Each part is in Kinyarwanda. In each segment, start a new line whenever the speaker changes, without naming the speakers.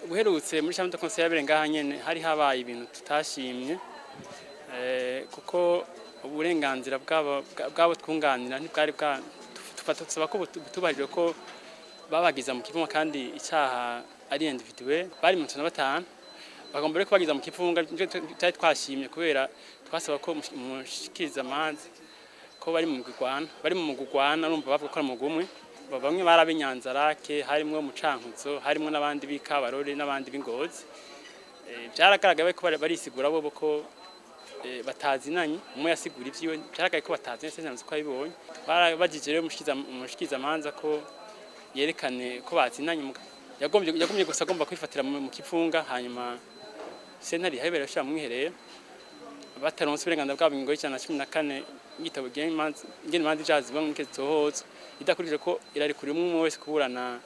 uherutse muri chambre de conseil yaberenga nyene hari habaye ibintu tutashimye kuko uburenganzira bwabo twunganira ntibwari bwa tufatwa ko butubarije ko babagiza mu kifunga kandi icyaha ari individuel bari mu 5 bagomba ko bagiza mu kifunga cyari twashimye kubera twasaba ko umushikiriza amanzi ko bari mu mugugwana urumva bavuga ko ari mugumwe bamwe barabinyanzarake harimo mucankuzo harimo nabandi bikabarore nabandi bingozi byaragaragaye ko barisigura bo ko batazinanye umwe yasigura ivyiwe byaragaye ko batazine sense ko abibonye barabagije rero umushikiza amanza ko yerekane ko bazinanye yagomye gusa agomba kwifatira mu kifunga hanyuma sentari habera sha mwiherero bataronse uburenganzira bwabo ingo y'14 igitabo ngene manzi jazi bamwe kezohozo idakurije ko irari kuri umwe wese kuburana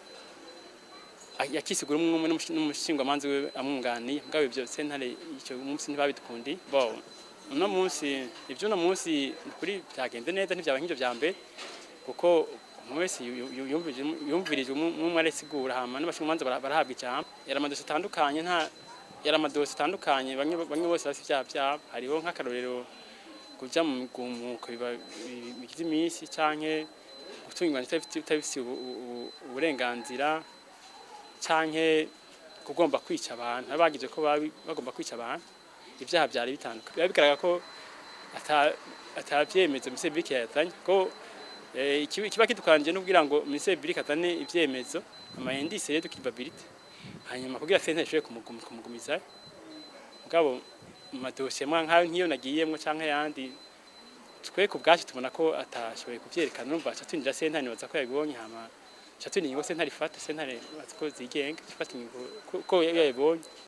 yakisigura umwe n'umushingwa manzi we amwunganiye mgabe byo sentare icyo umunsi ntibabitukundi bo no munsi ivyo no munsi kuri byagende neza ntivyabaye nk'ivyo byambe kuko umwese yumvirije umwe aresigura hama n'abashingwa manzi barahabwa ijambo yaramadosi atandukanye yaramadosi atandukanye bamwe bose basi byabo hariho nk'akarorero kuja mu migumuko bigize imisi canke gutungirwa itabifise uburenganzira canke kugomba kwica abantu abagije ko bagomba kwica abantu ibyaha byari bitandukanye bigaragara ko atavyemeza mise biki yatanye ko ikiba kidukanije n'ubwira ngo mise biki atane ivyemezo amayendise yedu kibability hanyuma kugira sentare ishobore kumugumiza mugabo madosiye mwanka nkiyo nagiyemwe canke yandi twe ku bwacu tubona ko atashoboye kuvyerekana numva aca twinjira sentare nibaza ko yabibonye hama aca twinjira sentare ifata sentare baziko zigenga ifata ko yabibonye